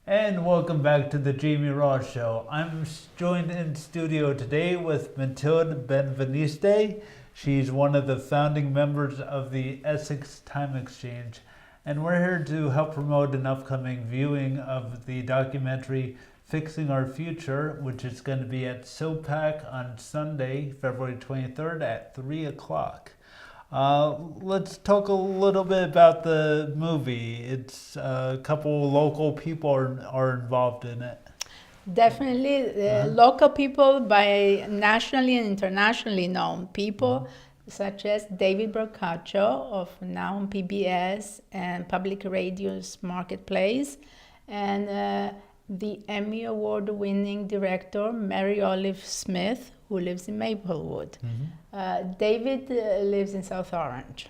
And welcome back to the Jamie Ross Show. I'm joined in studio today with Mathilde Benveniste. She's one of the founding members of the Essex Time Exchange. And we're here to help promote an upcoming viewing of the documentary Fixing Our Future, which is going to be at SOPAC on Sunday, February 23rd at 3 o'clock. Let's talk a little bit about the movie. It's a couple local people are involved in it. Definitely, local people by nationally and internationally known people, such as David Brancaccio of now on PBS and Public Radio's Marketplace, and the Emmy Award-winning director Mary Olive Smith, who lives in Maplewood. David lives in South Orange.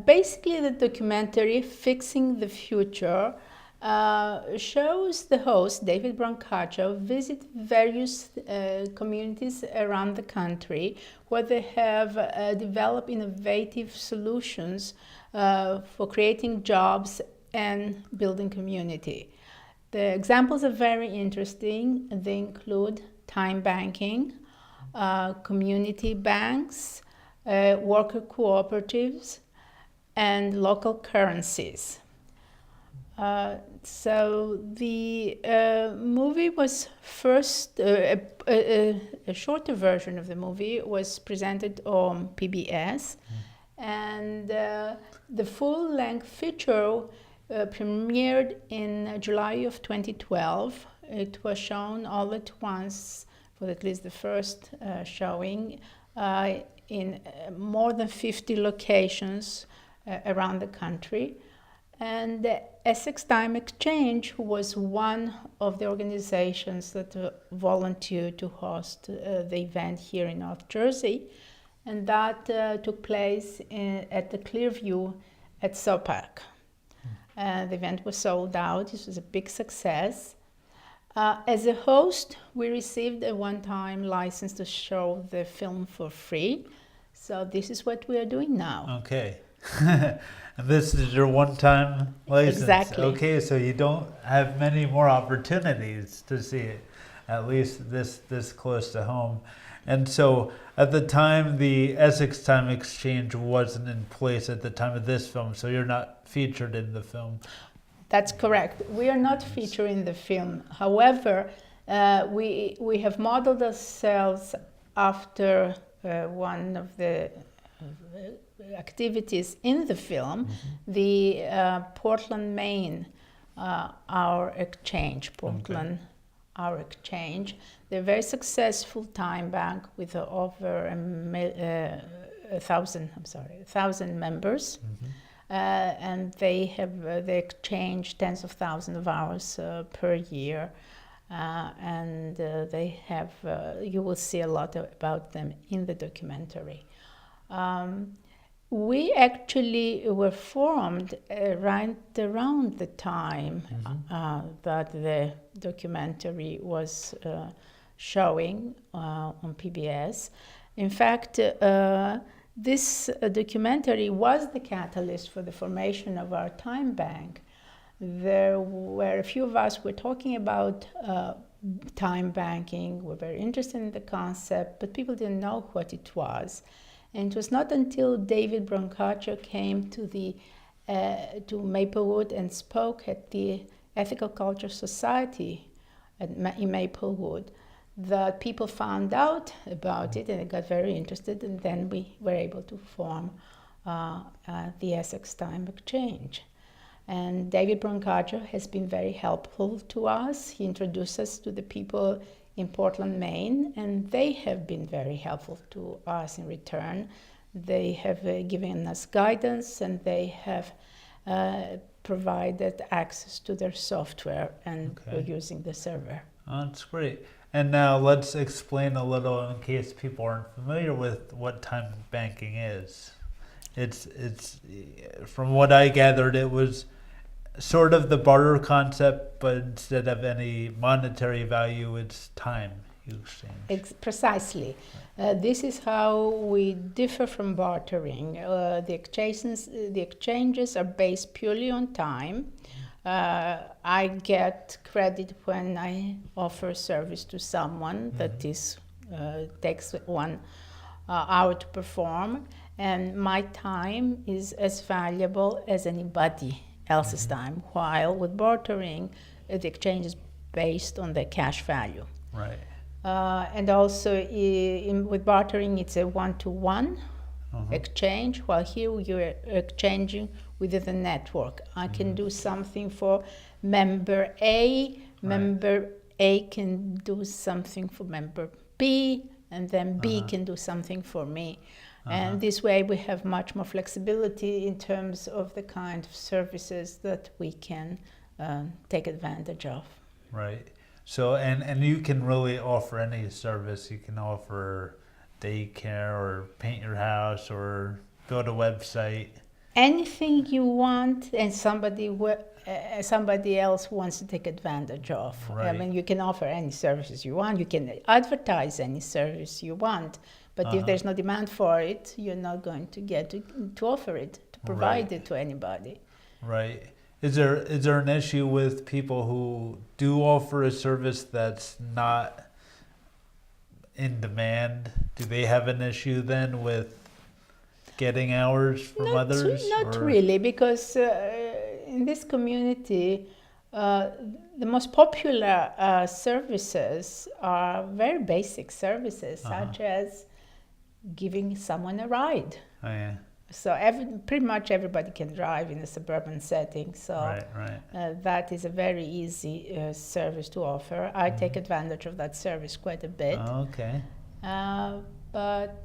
Basically, the documentary Fixing the Future shows the host, David Brancaccio, visit various communities around the country where they have developed innovative solutions for creating jobs and building community. The examples are very interesting. They include time banking, community banks, worker cooperatives, and local currencies. So the movie was first, a shorter version of the movie was presented on PBS, and the full-length feature premiered in July of 2012. It was shown all at once for at least the first showing in more than 50 locations around the country. And the Essex Time Exchange was one of the organizations that volunteered to host the event here in North Jersey. And that took place at the Clearview at SOPAC. The event was sold out. This was a big success. As a host, we received a one-time license to show the film for free. So this is what we are doing now. Okay. And this is your one-time license. Exactly. Okay, so you don't have many more opportunities to see it, at least this close to home. And so at the time, the Essex Time Exchange wasn't in place at the time of this film, so you're not featured in the film. That's correct. We are not featured in the film. However, we have modeled ourselves after one of the activities in the film, the Portland, Maine, Our Exchange, Portland. Okay. Our Exchange. They're a very successful time bank with over 1,000 members, and they exchange tens of thousands of hours per year, and they have. You will see a lot about them in the documentary. We actually were formed right around the time that the documentary was showing on PBS. In fact, this documentary was the catalyst for the formation of our time bank. There were a few of us were talking about time banking, were very interested in the concept, but people didn't know what it was. And it was not until David Brancaccio came to Maplewood and spoke at the Ethical Culture Society in Maplewood that people found out about it and they got very interested, and then we were able to form the Essex Time Exchange. And David Brancaccio has been very helpful to us. He introduced us to the people in Portland, Maine, and they have been very helpful to us in return. They have given us guidance, and they have provided access to their software, and we're using the server. Oh, that's great. And now let's explain a little, in case people aren't familiar with what time banking is. It's from what I gathered, it was sort of the barter concept, but instead of any monetary value, it's time you exchange. Precisely. This is how we differ from bartering. The exchanges are based purely on time. I get credit when I offer service to someone that is takes 1 hour to perform, and my time is as valuable as anybody else's time. While with bartering, the exchange is based on the cash value. Right. And also with bartering, it's a one-to-one exchange, while here you're exchanging within the network. I can do something for member A, member A can do something for member B, and then B can do something for me. And this way we have much more flexibility in terms of the kind of services that we can take advantage of. Right. So, and you can really offer any service. You can offer daycare or paint your house or build a website. Anything you want and somebody else wants to take advantage of. Right. I mean, you can offer any services you want. You can advertise any service you want. But if there's no demand for it, you're not going to get to offer it, to provide it to anybody. Right. Is there an issue with people who do offer a service that's not in demand? Do they have an issue then with getting hours from others? Not really, because in this community, the most popular services are very basic services, such as giving someone a ride. Oh, yeah. So pretty much everybody can drive in a suburban setting. So that is a very easy service to offer. I take advantage of that service quite a bit. Okay. But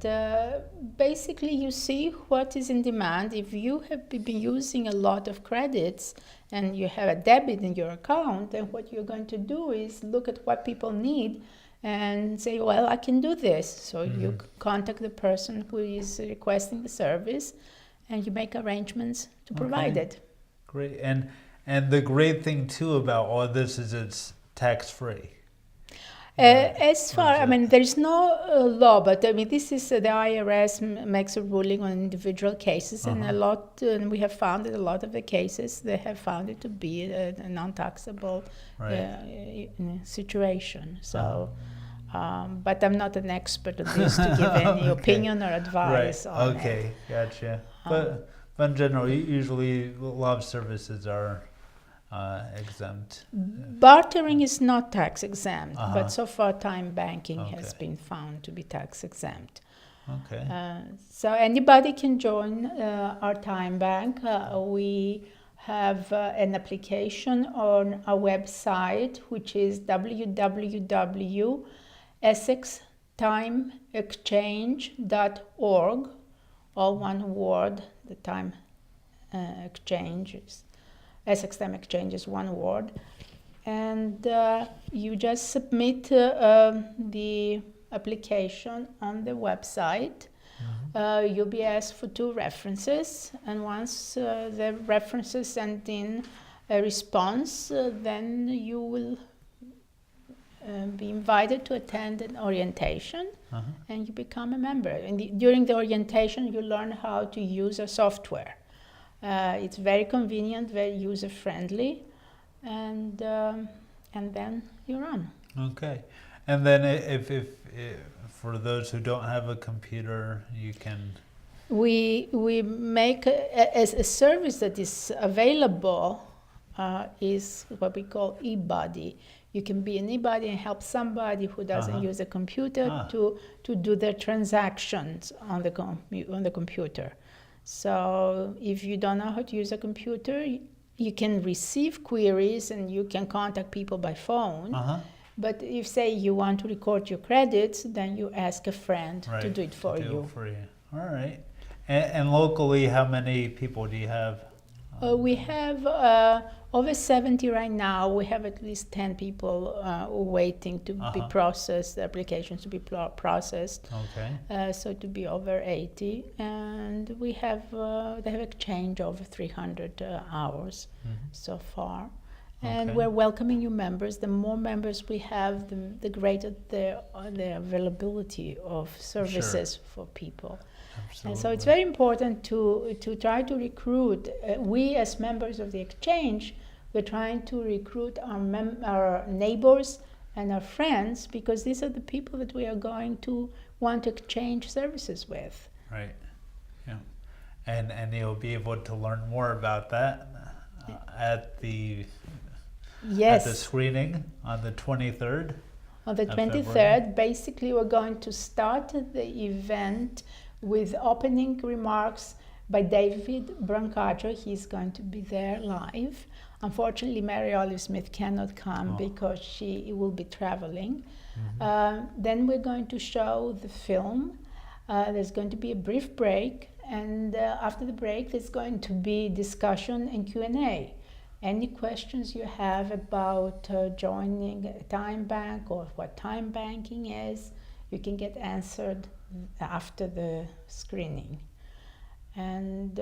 basically you see what is in demand. If you have been using a lot of credits and you have a debit in your account, then what you're going to do is look at what people need and say, well, I can do this. So you contact the person who is requesting the service and you make arrangements to provide it. Great. And the great thing too about all this is it's tax-free. As far, I mean, there's no law, but I mean, this is the IRS makes a ruling on individual cases, and we have found that a lot of the cases they have found it to be a non-taxable situation. So, but I'm not an expert on this to give any opinion or advice on it. Okay, gotcha. But in general, usually a lot of services are exempt. Bartering is not tax exempt, but so far time banking has been found to be tax exempt. Okay. So anybody can join our time bank. We have an application on our website, which is www.essextimeexchange.org, all one word, the time exchanges. Essex Time Exchange is one word, and you just submit the application on the website. You'll be asked for 2 references, and once the references send in a response, then you will be invited to attend an orientation, and you become a member. And during the orientation, you learn how to use a software. It's very convenient, very user-friendly, and then you're on. Okay. And then if for those who don't have a computer, you can... We make a service that is available is what we call e-body. You can be an e-body and help somebody who doesn't use a computer to do their transactions on the computer. So if you don't know how to use a computer, you can receive queries and you can contact people by phone. But if, say, you want to record your credits, then you ask a friend to do it for you. All right. And locally, how many people do you have? We have over 70 right now. We have at least 10 people waiting to be processed, the applications to be processed. Okay. So to be over 80. And we have, they have exchanged over 300 hours so far. And we're welcoming new members. The more members we have, the greater the availability of services for people. Absolutely. And so it's very important to try to recruit. We as members of the exchange, We're trying to recruit our neighbors and our friends, because these are the people that we are going to want to exchange services with. Right. Yeah. And you'll be able to learn more about that at the screening on the 23rd. On the 23rd, basically, we're going to start the event with opening remarks by David Brancaggio. He's going to be there live. Unfortunately, Mary Olive Smith cannot come because she will be traveling. Then we're going to show the film. There's going to be a brief break, and after the break, there's going to be discussion and Q&A. Any questions you have about joining a time bank or what time banking is, you can get answered after the screening. And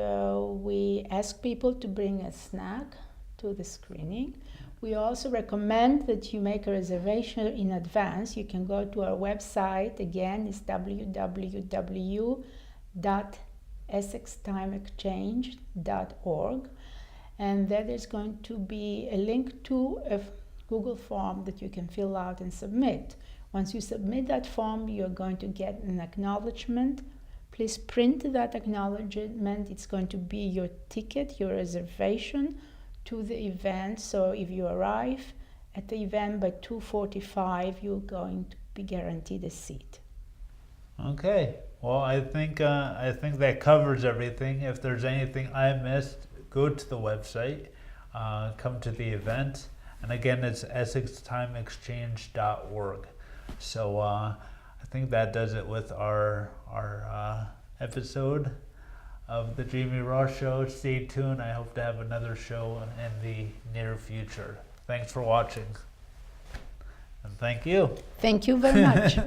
we ask people to bring a snack to the screening. We also recommend that you make a reservation in advance. You can go to our website. Again, it's www.essextimeexchange.org. And there there's going to be a link to a Google form that you can fill out and submit. Once you submit that form, you're going to get an acknowledgement. Please print that acknowledgement. It's going to be your ticket, your reservation to the event. So if you arrive at the event by 2:45, you're going to be guaranteed a seat. Okay. Well, I think that covers everything. If there's anything I missed, go to the website, come to the event, and again, it's essextimeexchange.org. So I think that does it with our episode of the Jamie Ross Show. Stay tuned. I hope to have another show in the near future. Thanks for watching, and thank you. Thank you very much.